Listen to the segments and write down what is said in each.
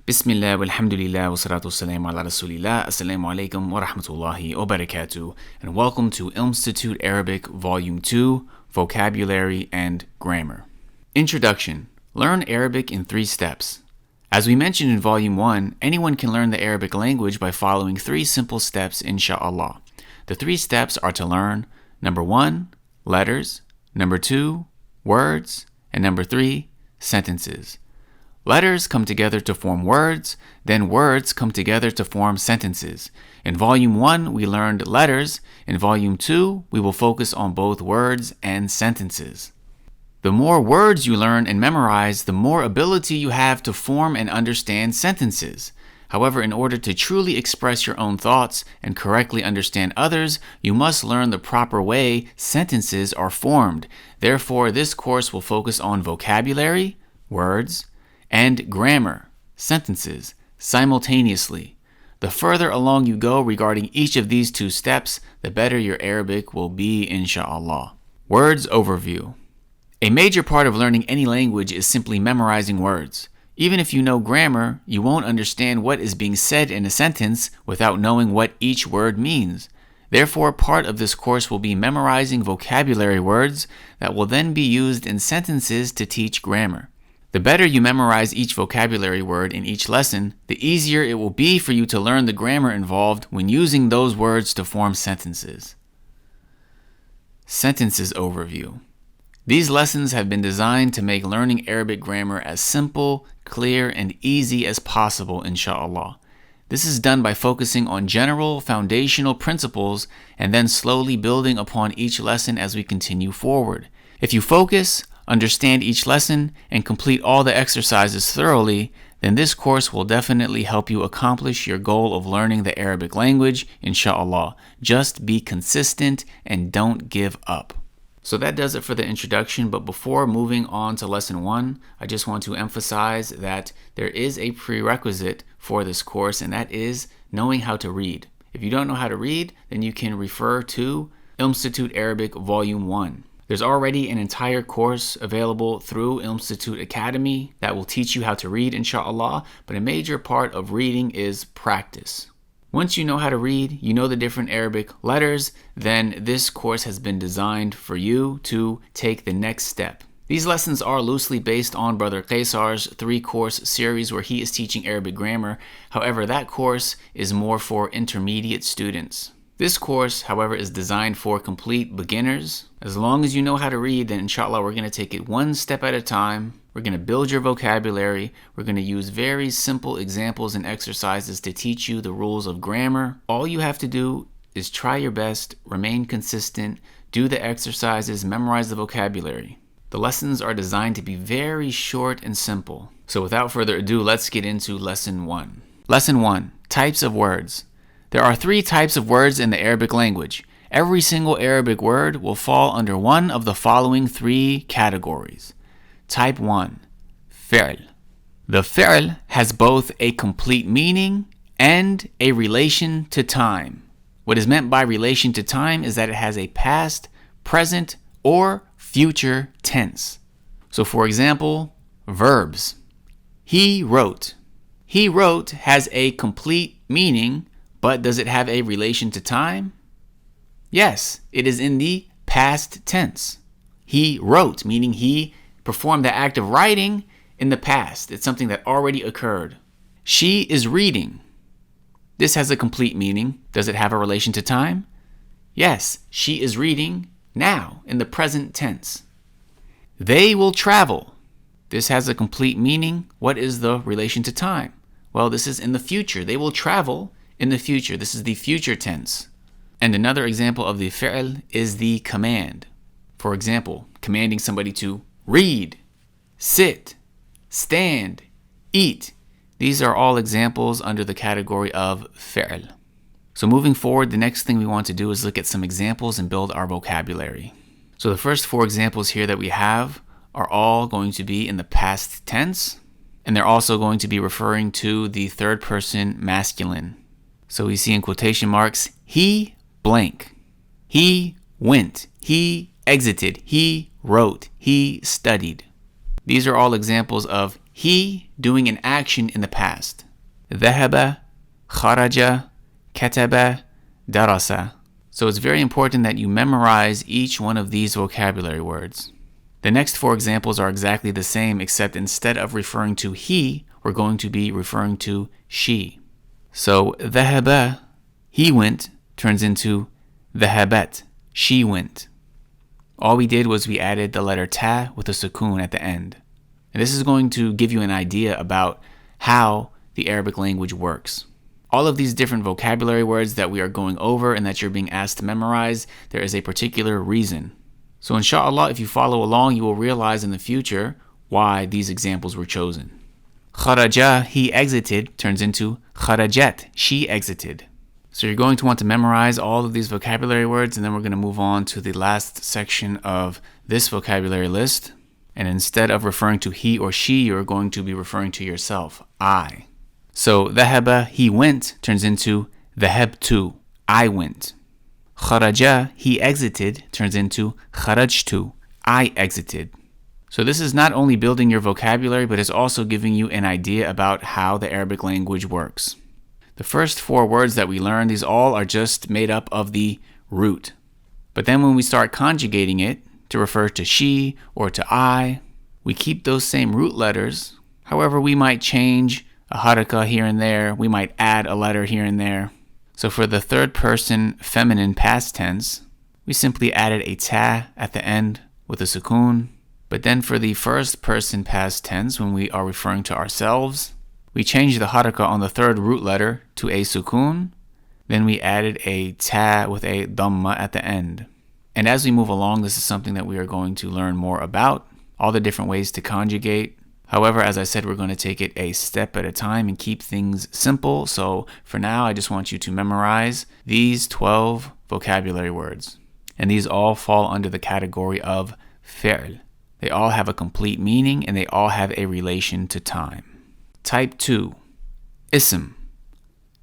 Bismillah, walhamdulillah, wa salatu wassalamu ala rasulillah, assalamu alaikum wa rahmatullahi wa barakatuh, and welcome to Institute Arabic Volume 2, Vocabulary and Grammar. Introduction. Learn Arabic in 3 steps. As we mentioned in Volume 1, anyone can learn the Arabic language by following 3 simple steps, insha'Allah. The 3 steps are to learn, number 1, letters, number 2, words, and number 3, sentences. Letters come together to form words, then words come together to form sentences. In Volume 1, we learned letters. In Volume 2, we will focus on both words and sentences. The more words you learn and memorize, the more ability you have to form and understand sentences. However, in order to truly express your own thoughts and correctly understand others, you must learn the proper way sentences are formed. Therefore, this course will focus on vocabulary, words, and grammar, sentences, simultaneously. The further along you go regarding each of these 2 steps, the better your Arabic will be, insha'Allah. Words overview. A major part of learning any language is simply memorizing words. Even if you know grammar, you won't understand what is being said in a sentence without knowing what each word means. Therefore, part of this course will be memorizing vocabulary words that will then be used in sentences to teach grammar. The better you memorize each vocabulary word in each lesson, the easier it will be for you to learn the grammar involved when using those words to form sentences. Sentences overview. These lessons have been designed to make learning Arabic grammar as simple, clear, and easy as possible, insha'Allah. This is done by focusing on general, foundational principles and then slowly building upon each lesson as we continue forward. If you focus, understand each lesson, and complete all the exercises thoroughly, then this course will definitely help you accomplish your goal of learning the Arabic language, insha'Allah. Just be consistent and don't give up. So that does it for the introduction, but before moving on to Lesson 1, I just want to emphasize that there is a prerequisite for this course, and that is knowing how to read. If you don't know how to read, then you can refer to Institute Arabic Volume 1. There's already an entire course available through Institute Academy that will teach you how to read, insha'Allah, but a major part of reading is practice. Once you know how to read, you know the different Arabic letters, then this course has been designed for you to take the next step. These lessons are loosely based on Brother Qaisar's 3-course series where he is teaching Arabic grammar. However, that course is more for intermediate students. This course, however, is designed for complete beginners. As long as you know how to read, then inshallah we're going to take it one step at a time. We're going to build your vocabulary. We're going to use very simple examples and exercises to teach you the rules of grammar. All you have to do is try your best, remain consistent, do the exercises, memorize the vocabulary. The lessons are designed to be very short and simple. So without further ado, let's get into Lesson 1. Lesson 1. Types of words. There are 3 types of words in the Arabic language. Every single Arabic word will fall under one of the following 3 categories. Type 1. Fi'l. The fi'l has both a complete meaning and a relation to time. What is meant by relation to time is that it has a past, present, or future tense. So for example, verbs. He wrote. He wrote has a complete meaning, but does it have a relation to time? Yes, it is in the past tense. He wrote, meaning he performed the act of writing in the past. It's something that already occurred. She is reading. This has a complete meaning. Does it have a relation to time? Yes, she is reading now in the present tense. They will travel. This has a complete meaning. What is the relation to time? Well, this is in the future. They will travel in the future. This is the future tense. And another example of the fi'l is the command. For example, commanding somebody to read, sit, stand, eat. These are all examples under the category of fi'l. So moving forward, the next thing we want to do is look at some examples and build our vocabulary. So the first 4 examples here that we have are all going to be in the past tense, and they're also going to be referring to the 3rd person masculine. So we see in quotation marks, he blank. He went. He exited. He wrote. He studied. These are all examples of he doing an action in the past. ذهب, خرج, كتب, درس. So it's very important that you memorize each one of these vocabulary words. The next 4 examples are exactly the same, except instead of referring to he, we're going to be referring to she. So ذهب, he went, turns into ذهبت, she went. All we did was we added the letter ta with a sukoon at the end. And this is going to give you an idea about how the Arabic language works. All of these different vocabulary words that we are going over and that you're being asked to memorize, there is a particular reason. So inshallah, if you follow along, you will realize in the future why these examples were chosen. Kharaja, he exited, turns into kharajat, she exited. So you're going to want to memorize all of these vocabulary words, and then we're going to move on to the last section of this vocabulary list. And instead of referring to he or she, you're going to be referring to yourself, I. So ذهب, he went, turns into ذهبت, I went. Kharaja, he exited, turns into kharajtu, I exited. So this is not only building your vocabulary, but it's also giving you an idea about how the Arabic language works. The first 4 words that we learned, these all are just made up of the root. But then when we start conjugating it to refer to she or to I, we keep those same root letters. However, we might change a haraka here and there. We might add a letter here and there. So for the third person feminine past tense, we simply added a ta at the end with a sukoon. But then for the first person past tense, when we are referring to ourselves, we changed the haraka on the third root letter to a sukoon. Then we added a ta with a dhamma at the end. And as we move along, this is something that we are going to learn more about, all the different ways to conjugate. However, as I said, we're going to take it a step at a time and keep things simple. So for now, I just want you to memorize these 12 vocabulary words. And these all fall under the category of fi'l. They all have a complete meaning and they all have a relation to time. Type 2, ism.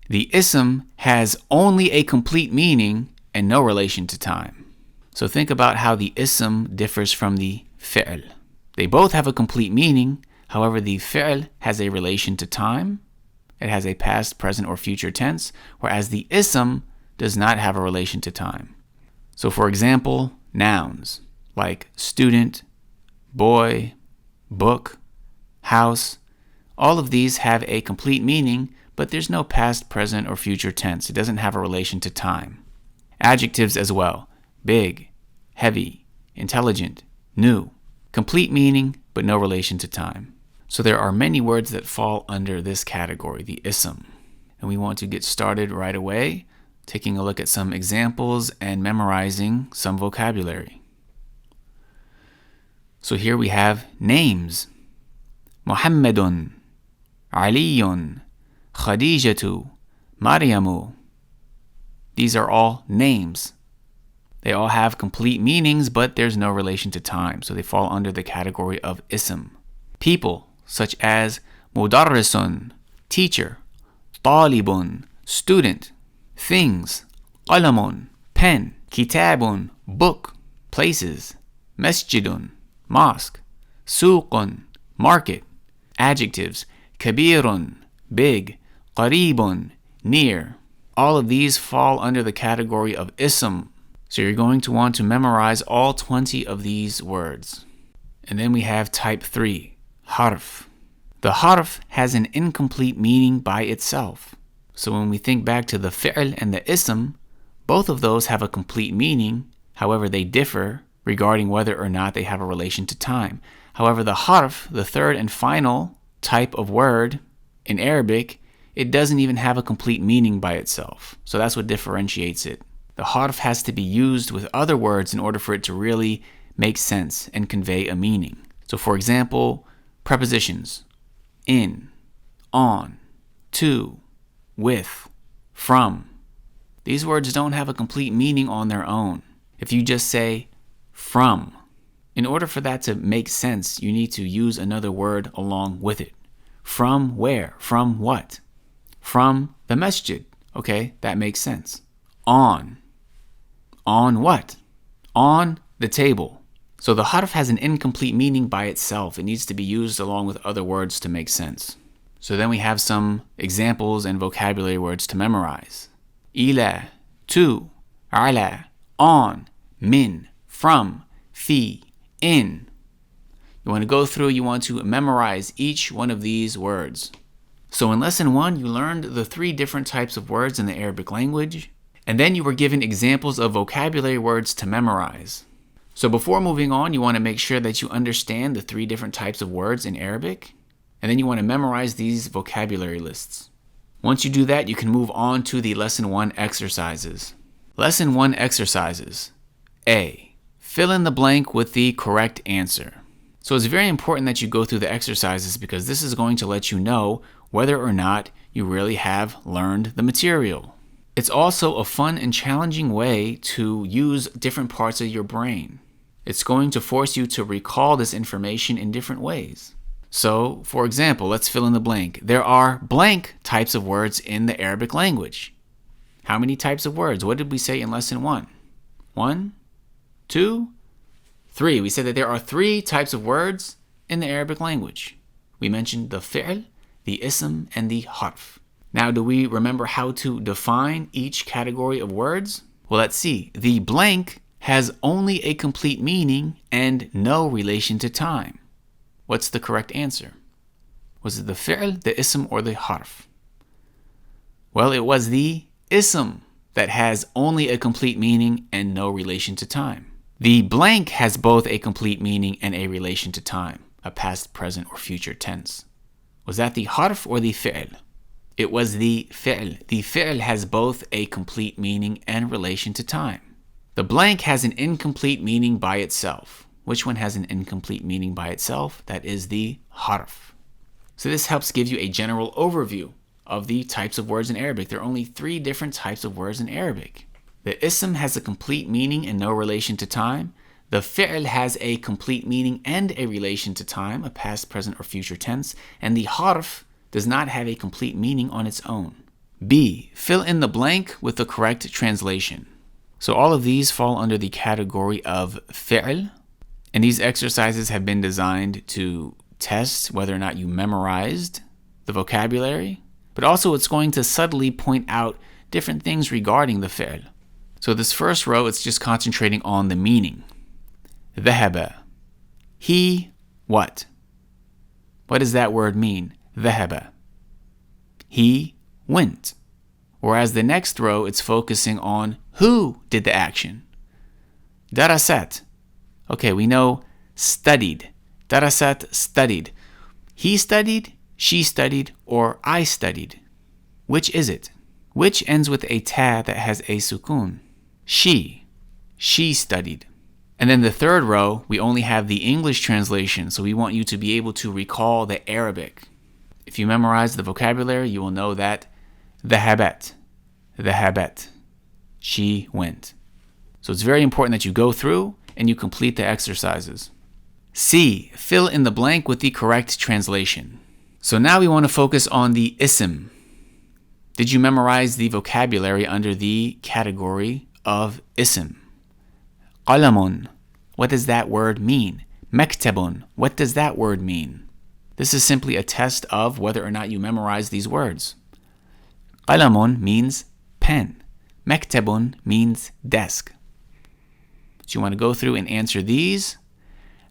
The ism has only a complete meaning and no relation to time. So think about how the ism differs from the fi'l. They both have a complete meaning. However, the fi'l has a relation to time. It has a past, present, or future tense, whereas the ism does not have a relation to time. So for example, nouns like student, boy, book, house, all of these have a complete meaning, but there's no past, present, or future tense. It doesn't have a relation to time. Adjectives as well. Big, heavy, intelligent, new. Complete meaning, but no relation to time. So there are many words that fall under this category, the ism. And we want to get started right away, taking a look at some examples and memorizing some vocabulary. So here we have names. Muhammadun, Aliyun, Khadijatu, Maryamu. These are all names. They all have complete meanings, but there's no relation to time, so they fall under the category of ism. People, such as mudarrisun, teacher, talibun, student. Things, qalamun, pen, kitabun, book. Places, masjidun, mosque, suqun, market. Adjectives, kabirun, big, qaribun, near. All of these fall under the category of ism. So you're going to want to memorize all 20 of these words. And then we have type 3, harf. The harf has an incomplete meaning by itself. So when we think back to the fi'l and the ism, both of those have a complete meaning. However, they differ regarding whether or not they have a relation to time. However, the harf, the third and final type of word in Arabic, it doesn't even have a complete meaning by itself. So that's what differentiates it. The harf has to be used with other words in order for it to really make sense and convey a meaning. So for example, prepositions, in, on, to, with, from. These words don't have a complete meaning on their own. If you just say from, in order for that to make sense, you need to use another word along with it. From where? From what? From the masjid. Okay, that makes sense. On. On what? On the table. So the harf has an incomplete meaning by itself. It needs to be used along with other words to make sense. So then we have some examples and vocabulary words to memorize. Ila, to, ala, on, min, from, fi, in. You want to go through, you want to memorize each one of these words. So in lesson 1, you learned the 3 different types of words in the Arabic language, and then you were given examples of vocabulary words to memorize. So before moving on, you want to make sure that you understand the 3 different types of words in Arabic, and then you want to memorize these vocabulary lists. Once you do that, you can move on to the lesson 1 exercises. Lesson 1 exercises. A. Fill in the blank with the correct answer. So it's very important that you go through the exercises because this is going to let you know whether or not you really have learned the material. It's also a fun and challenging way to use different parts of your brain. It's going to force you to recall this information in different ways. So, for example, let's fill in the blank. There are blank types of words in the Arabic language. How many types of words? What did we say in lesson 1? 1, 2, 3. We said that there are 3 types of words in the Arabic language. We mentioned the fi'l, the ism, and the harf. Now, do we remember how to define each category of words? Well, let's see. The blank has only a complete meaning and no relation to time. What's the correct answer? Was it the fi'l, the ism, or the harf? Well, it was the ism that has only a complete meaning and no relation to time. The blank has both a complete meaning and a relation to time, a past, present, or future tense. Was that the harf or the fi'l? It was the fi'l. The fi'l has both a complete meaning and relation to time. The blank has an incomplete meaning by itself. Which one has an incomplete meaning by itself? That is the harf. So this helps give you a general overview of the types of words in Arabic. There are only 3 different types of words in Arabic. The ism has a complete meaning and no relation to time. The fi'l has a complete meaning and a relation to time, a past, present, or future tense. And the harf does not have a complete meaning on its own. B. Fill in the blank with the correct translation. So all of these fall under the category of fi'l, and these exercises have been designed to test whether or not you memorized the vocabulary, but also it's going to subtly point out different things regarding the fi'l. So this first row, it's just concentrating on the meaning. ذهب. He what? What does that word mean? ذهب. He went. Whereas the next row, it's focusing on who did the action. درست. Okay, we know studied. درست, studied. He studied, she studied, or I studied. Which is it? Which ends with a ta that has a sukun? She studied. And then the third row, we only have the English translation, so we want you to be able to recall the Arabic. If you memorize the vocabulary, you will know that ذهبت, she went. So it's very important that you go through and you complete the exercises. C. Fill in the blank with the correct translation. So now we want to focus on the ism. Did you memorize the vocabulary under the category of ism? قلم. What does that word mean? مكتب. What does that word mean? This is simply a test of whether or not you memorize these words. قلم means pen. مكتب means desk. So you want to go through and answer these.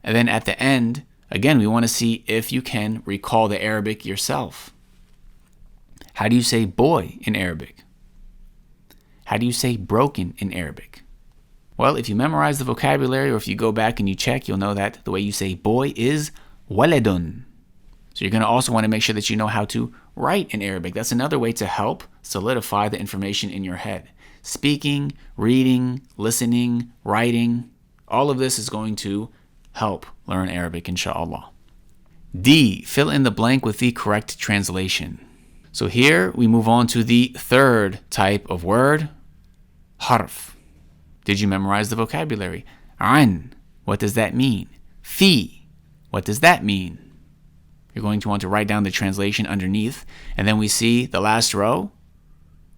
And then at the end, again, we want to see if you can recall the Arabic yourself. How do you say boy in Arabic? How do you say broken in Arabic? Well, if you memorize the vocabulary or if you go back and you check, you'll know that the way you say boy is waladun. So you're going to also want to make sure that you know how to write in Arabic. That's another way to help solidify the information in your head. Speaking, reading, listening, writing, all of this is going to help learn Arabic, inshallah. D. Fill in the blank with the correct translation. So here we move on to the third type of word, harf. Did you memorize the vocabulary? An. What does that mean? Fi. What does that mean? You're going to want to write down the translation underneath. And then we see the last row.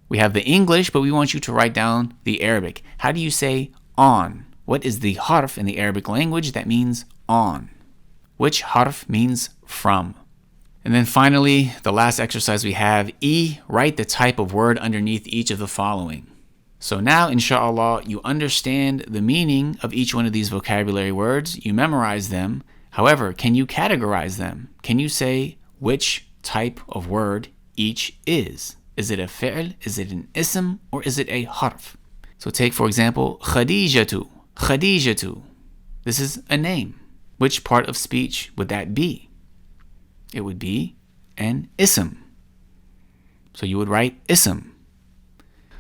We have the English, but we want you to write down the Arabic. How do you say on? What is the harf in the Arabic language? That means on. Which harf means from. And then finally, the last exercise we have, E, write the type of word underneath each of the following. So now, inshallah, you understand the meaning of each one of these vocabulary words. You memorize them. However, can you categorize them? Can you say which type of word each is? Is it a fi'l? Is it an ism? Or is it a harf? So take, for example, Khadijatu. Khadijatu. This is a name. Which part of speech would that be? It would be an ism. So you would write ism.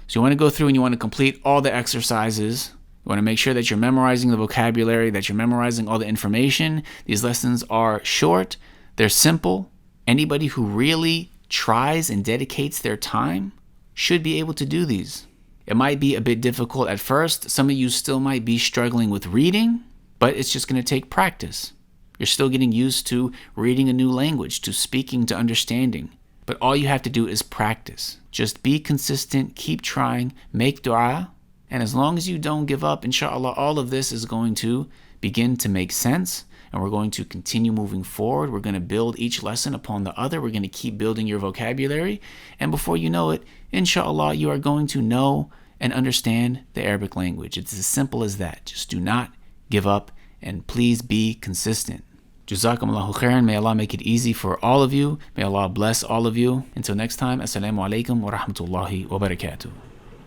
So you want to go through and you want to complete all the exercises. You want to make sure that you're memorizing the vocabulary, that you're memorizing all the information. These lessons are short. They're simple. Anybody who really tries and dedicates their time should be able to do these. It might be a bit difficult at first. Some of you still might be struggling with reading, but it's just going to take practice. You're still getting used to reading a new language, to speaking, to understanding. But all you have to do is practice. Just be consistent, keep trying, make dua. And as long as you don't give up, inshallah, all of this is going to begin to make sense. And we're going to continue moving forward. We're going to build each lesson upon the other. We're going to keep building your vocabulary. And before you know it, inshallah, you are going to know and understand the Arabic language. It's as simple as that. Just do not give up and please be consistent. Jazakumullahu khairan. May Allah make it easy for all of you. May Allah bless all of you. Until next time, assalamu alaikum wa rahmatullahi wa barakatuh.